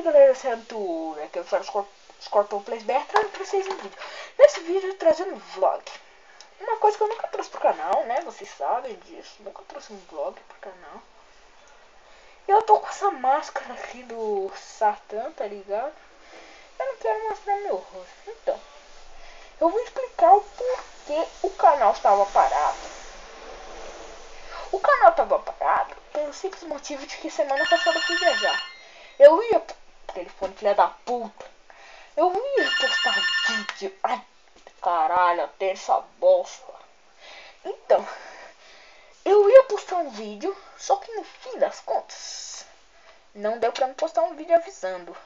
galera, sendo que eu faço Scorpion Plays BR, trazendo pra vocês um vídeo. Nesse vídeo eu trazendo um vlog. Uma coisa que eu nunca trouxe pro canal, né? Vocês sabem disso. Nunca trouxe um vlog pro canal. E eu tô com essa máscara aqui do Satã, tá ligado? Eu não quero mostrar meu rosto. Então, eu vou explicar o porquê o canal estava parado. O canal estava parado pelo simples motivo de que semana passada eu fui viajar. Eu ia... Telefone, filha da puta. Eu ia postar vídeo. Ai, caralho, até essa bosta. Então, eu ia postar um vídeo, só que no fim das contas, não deu pra me postar um vídeo avisando.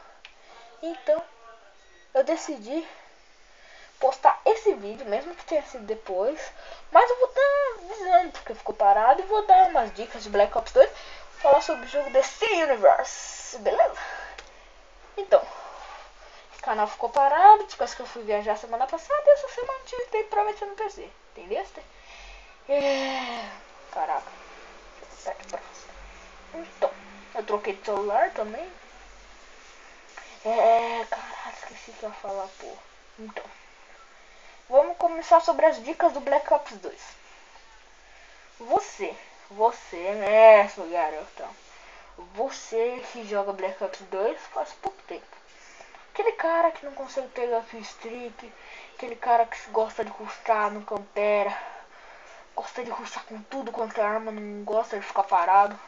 Então, eu decidi postar esse vídeo, mesmo que tenha sido depois. Mas eu vou estar avisando, porque ficou parado. E vou dar umas dicas de Black Ops 2. Falar sobre o jogo DC Universe, beleza? Então, o canal ficou parado, depois que eu fui viajar semana passada. E essa semana tive tempo pra mexer no PC, entendeu? Caraca, então, eu troquei de celular também. Caralho, esqueci que eu ia falar, pô. Então, vamos começar sobre as dicas do Black Ops 2. Você mesmo, garotão. Você que joga Black Ops 2 faz pouco tempo. Aquele cara que não consegue pegar kill streak, aquele cara que gosta de custar, não campera, gosta de rushar com tudo quanto é arma, não gosta de ficar parado.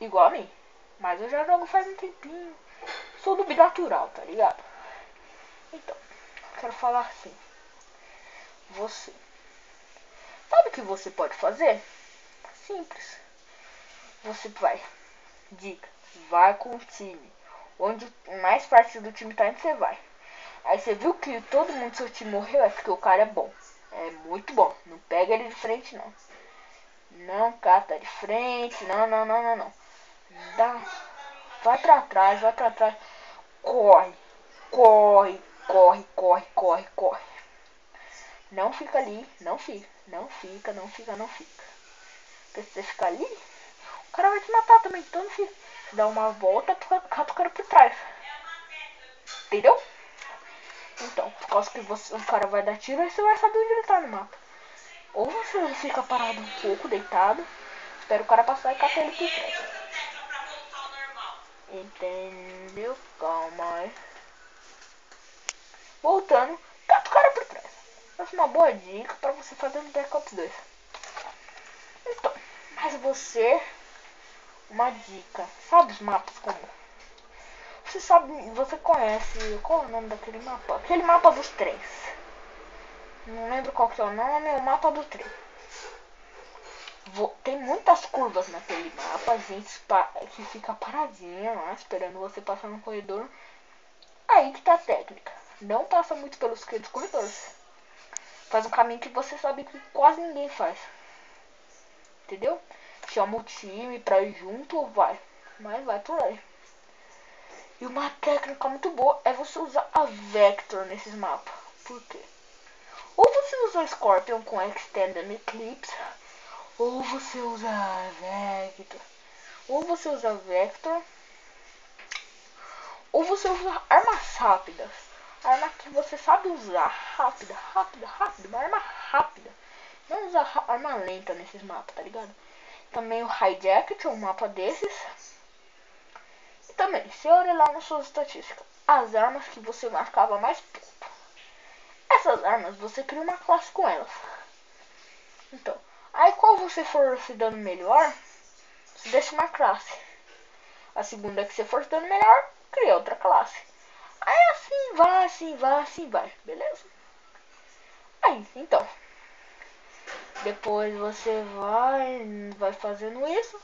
Igual a mim. Mas eu já jogo faz um tempinho. Sou do binatural, tá ligado? Então, quero falar assim. Você sabe o que você pode fazer? Simples. Você vai. Dica. Vai com o time. Onde mais parte do time tá indo, você vai. Aí você viu que todo mundo do seu time morreu, é porque o cara é bom. É muito bom. Não pega ele de frente, não. Não cata de frente. Não. Dá. Vai pra trás. Corre. Não fica ali. Não fica. Porque se você ficar ali, o cara vai te matar também. Então não fica. Dá uma volta, cata o cara por trás. Entendeu? Então, por causa que o cara vai dar tiro, aí você vai saber onde ele tá no mapa. Ou você fica parado um pouco, deitado, espera o cara passar e cata ele por trás. Entendeu? Calma aí. Voltando, cata o cara por trás. Essa é uma boa dica pra você fazer no Black Ops 2. Então, mas uma dica. Sabe os mapas como? Você conhece, qual é o nome daquele mapa? Aquele mapa dos trens. Não lembro qual que é o nome, é o mapa do trem. Tem muitas curvas naquele mapa, gente que fica paradinha lá, esperando você passar no corredor. Aí que tá a técnica. Não passa muito pelos corredores. Faz um caminho que você sabe que quase ninguém faz. Entendeu? Chama o time pra ir junto ou vai. Mas vai por aí. E uma técnica muito boa é você usar a Vector nesses mapas. Por quê? Ou você usa o Scorpion com Extended Eclipse, ou você usa Vector, ou você armas rápidas. Arma que você sabe usar rápida, uma arma rápida. Não usar arma lenta nesses mapas, tá ligado? Também o Hijack, é um mapa desses. E também, se olhar lá nas suas estatísticas, as armas que você marcava mais ponto. Essas armas, você cria uma classe com elas. Então, aí qual você for se dando melhor, você deixa uma classe. A segunda que você for se dando melhor, cria outra classe. Aí assim vai, beleza? Aí, então, depois você vai fazendo isso,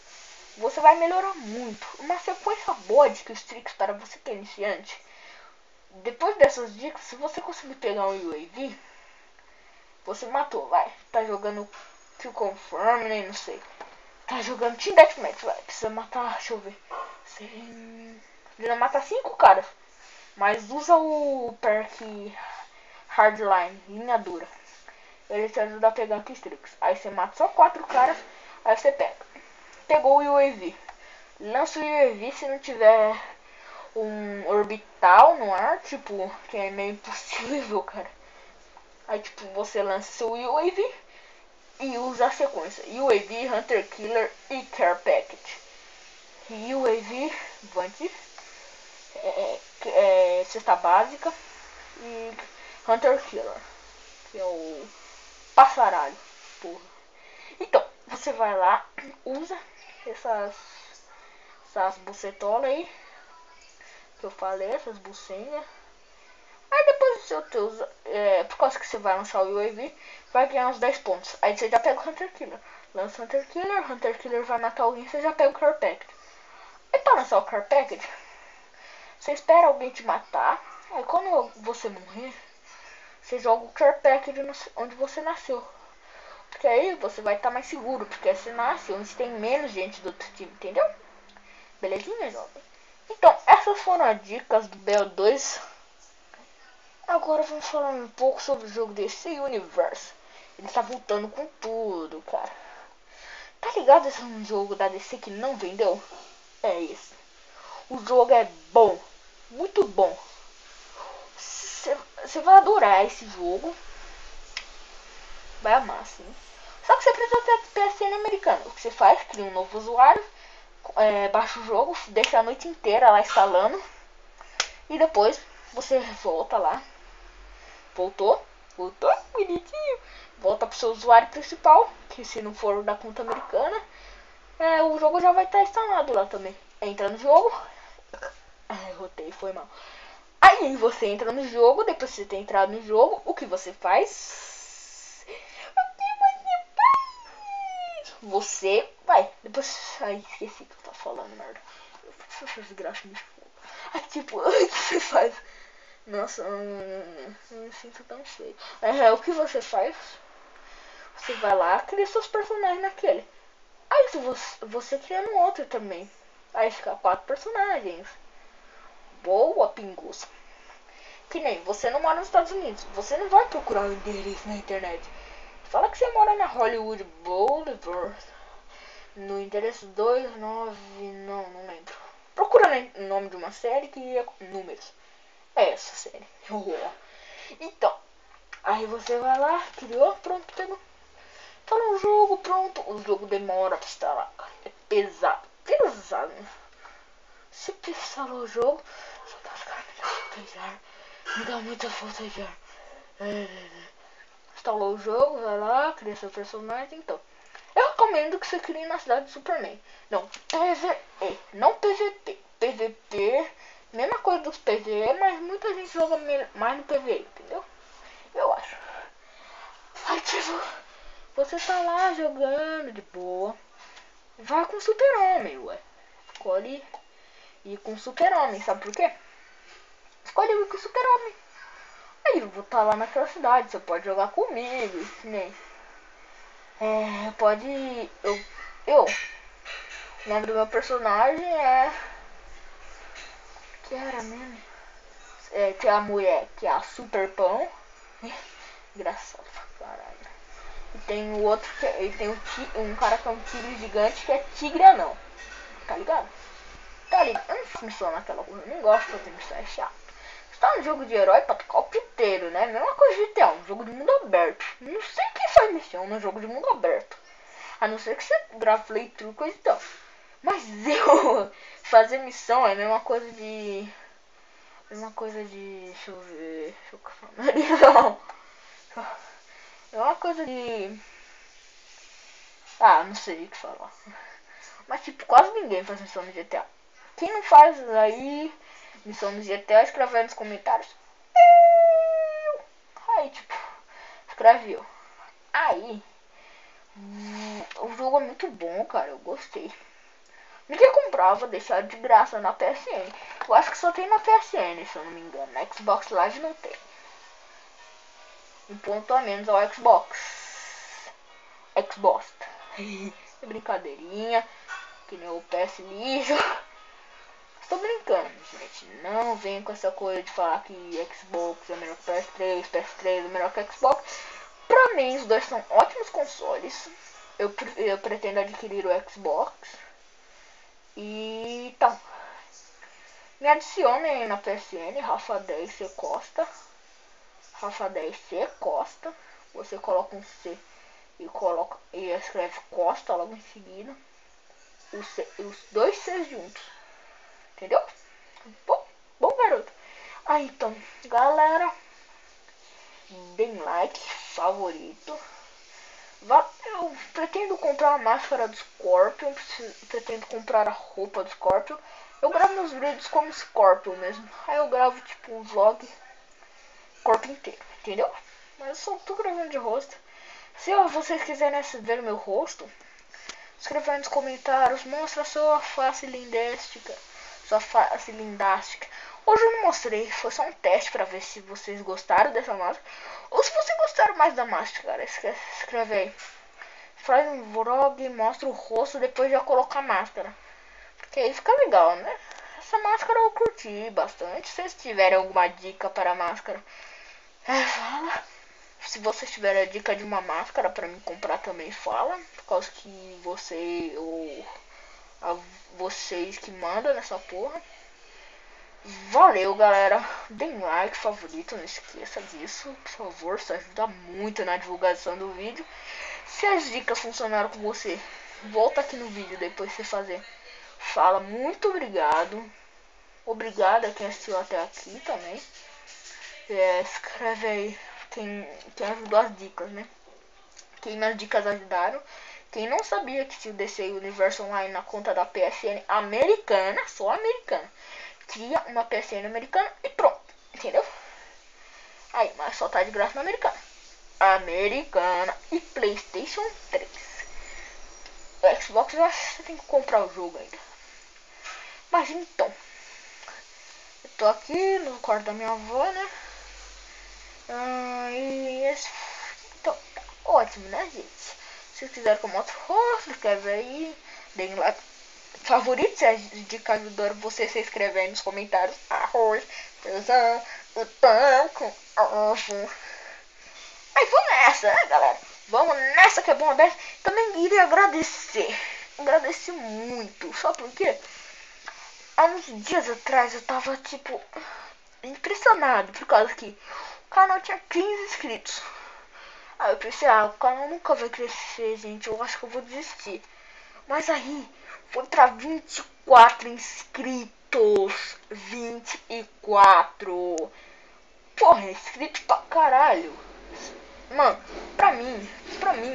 você vai melhorar muito. Uma sequência boa de tricks para você que é iniciante. Depois dessas dicas, se você conseguir pegar um UAV, você matou, vai. Tá jogando Kill Confirm, nem não sei. Tá jogando Team Deathmatch, vai. Precisa matar, deixa eu ver. Você precisa matar 5 caras. Mas usa o perk Hardline, linha dura. Ele te ajuda a pegar Killstreaks. Aí você mata só 4 caras, aí você pega. Pegou o UAV. Lança o UAV se não tiver um orbital no ar, tipo, que é meio impossível, cara. Aí, tipo, você lança seu UAV e usa a sequência UAV, Hunter Killer e Care Package. UAV, Vante, cesta básica e Hunter Killer, que é o passaralho, porra. Então, você vai lá, usa essas bucetolas aí, que eu falei, essas bucenhas. Aí depois do seu Deus, por causa que você vai lançar o UAV, vai ganhar uns 10 pontos. Aí você já pega o Hunter Killer. Lança o Hunter Killer vai matar alguém, você já pega o Care Package. Aí pra lançar o Care Package, você espera alguém te matar. Aí quando você morrer, você joga o Care Package onde você nasceu. Porque aí você vai estar mais seguro, porque você nasce onde tem menos gente do outro time, entendeu? Belezinha, jovem? Então, essas foram as dicas do BO2. Agora vamos falar um pouco sobre o jogo DC Universe. Ele tá voltando com tudo, cara. Tá ligado esse é um jogo da DC que não vendeu? É esse. O jogo é bom. Muito bom. Você vai adorar esse jogo. Vai amar, sim. Só que você precisa ter PSN americano. O que você faz? Cria um novo usuário. Baixa o jogo. Deixa a noite inteira lá instalando. E depois você volta lá. Voltou, bonitinho. Volta pro seu usuário principal, que se não for da conta americana, o jogo já vai estar instalado lá também. Entra no jogo. Rotei, foi mal. Aí você entra no jogo, depois de você ter entrado no jogo, o que você faz? Você vai. Depois. Ai, esqueci o que eu tava falando, merda. Eu fiz graça de fogo. Aí tipo, o que você faz? Nossa, não me sinto tão feio. O que você faz? Você vai lá, cria seus personagens naquele. Aí você cria no outro também. Aí fica 4 personagens. Boa, pinguça. Que nem, você não mora nos Estados Unidos. Você não vai procurar um endereço na internet. Fala que você mora na Hollywood Boulevard. No endereço 29... Não lembro. Procura no nome de uma série que é números. É essa série. Então, aí você vai lá, criou, pronto, pegou. Tá no jogo, pronto. O jogo demora pra instalar, cara. É pesado. Se instalou o jogo, só tá ficando me dá falta de ar. Me dá muita falta de ar. Instalou o jogo, vai lá, cria seu personagem, então. Eu recomendo que você crie na cidade do Superman. Não PvE, não PvP. PvP, mesma coisa dos PvE, mas muita gente joga mais no PvE, entendeu? Eu acho. Aí tipo, você tá lá jogando de boa. Vai com o Super-Homem, ué. Escolhe ir com o Super-Homem, sabe por quê? Escolhe ir com o Super-Homem. Aí eu vou estar lá naquela cidade, você pode jogar comigo, né? Pode. O nome do meu personagem é. Que era mesmo? Que é a mulher, que é a Super Pão. Engraçado pra caralho. E tem o outro que tem um cara que é um tigre gigante que é tigre anão. Tá ligado? Tá ligado? Eu não missão naquela coisa, eu nem gosto de fazer missão, é chato. Você tá no jogo de herói pra tocar o piteiro, né? Mesma coisa de GTA, um jogo de mundo aberto. Não sei quem faz missão no jogo de mundo aberto. A não ser que você grave playthrough, coisa e tal. Mas eu fazer missão é a mesma coisa de. Deixa eu ver. Deixa eu falar. Não. É uma coisa de. Não sei o que falar. Mas tipo, quase ninguém faz missão no GTA. Quem não faz aí missão no GTA, escreve aí nos comentários. Aí tipo, escreve eu. Aí. O jogo é muito bom, cara. Eu gostei. Ninguém comprava, deixaram de graça na PSN. Eu acho que só tem na PSN, se eu não me engano. Na Xbox Live não tem. Um ponto a menos ao Xbox. Xbox. Brincadeirinha. Que nem o PS lixo. Estou brincando, gente. Não venha com essa coisa de falar que Xbox é melhor que PS3, PS3 é melhor que Xbox. Pra mim, os dois são ótimos consoles. Eu pretendo adquirir o Xbox. E tá. Me adicione na PSN, Rafa10C Costa. Rafa10C Costa. Você coloca um C e escreve Costa logo em seguida. Os dois Cs juntos. Entendeu? Bom garoto. Então, galera, deem like, favorito. Eu pretendo comprar a máscara do Scorpion, pretendo comprar a roupa do Scorpion. Eu gravo meus vídeos como Scorpion mesmo. Aí eu gravo tipo um vlog corpo inteiro, entendeu? Mas eu só tô gravando de rosto. Se vocês quiserem ver meu rosto, escreva aí nos comentários, mostra sua face lindástica. Sua face lindástica. Hoje eu não mostrei, foi só um teste pra ver se vocês gostaram dessa máscara. Ou se vocês gostaram mais da máscara, escreve aí. Faz um vlog, mostra o rosto, depois já coloca a máscara. Porque aí fica legal, né? Essa máscara eu curti bastante. Se vocês tiverem alguma dica para a máscara, fala. Se vocês tiverem a dica de uma máscara pra mim comprar também, fala. Por causa que você ou vocês que mandam nessa porra. Valeu, galera. Deem like, favorito, não esqueça disso, por favor. Isso ajuda muito na divulgação do vídeo. Se as dicas funcionaram com você, volta aqui no vídeo depois de você fazer. Fala muito obrigado. Obrigado a quem assistiu até aqui também. Escreve aí quem ajudou as dicas, né? Quem nas dicas ajudaram. Quem não sabia que tinha o DC Universo Online na conta da PSN americana, só americana, cria uma PSN americana e pronto, entendeu? Aí, mas só tá de graça na americana. Americana e PlayStation 3. O Xbox você tem que comprar o jogo ainda. Mas então, eu tô aqui no quarto da minha avó, né? Então, tá ótimo, né, gente? Se quiser que eu mostre o rosto, escreve aí. Deem like. Favorito, se a dica ajudaram você, se inscreve aí nos comentários. Arroz, feijão, o pão com ovo. Aí vamos nessa, né, galera? Vamos nessa que é bom aberto. Também iria agradecer. Agradecer muito. Sabe por quê? Há uns dias atrás eu tava, tipo, impressionado. Por causa que o canal tinha 15 inscritos. Aí eu pensei, o canal nunca vai crescer, gente. Eu acho que eu vou desistir. Mas aí foi pra 24 inscritos. 24. Porra, é inscrito pra caralho. Mano, pra mim,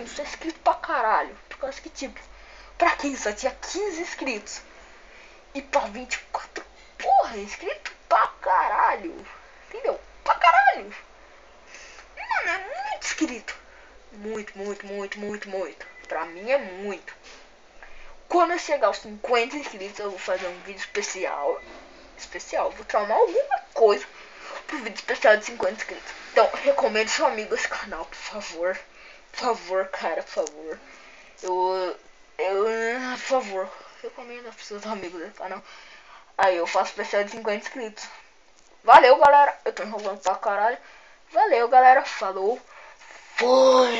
isso é inscrito pra caralho. Por causa que, tipo, pra quem só tinha 15 inscritos e pra 24, porra, é inscrito pra caralho. Entendeu? Pra caralho. Mano, é muito inscrito. Muito. Pra mim é muito. Quando eu chegar aos 50 inscritos, eu vou fazer um vídeo especial. Vou tramar alguma coisa pro vídeo especial de 50 inscritos. Então, recomendo seu amigo esse canal, por favor. Por favor, cara, por favor. Por favor, recomendo pro seus amigos desse canal. Aí eu faço especial de 50 inscritos. Valeu, galera. Eu tô enrolando pra caralho. Valeu, galera. Falou. Fui.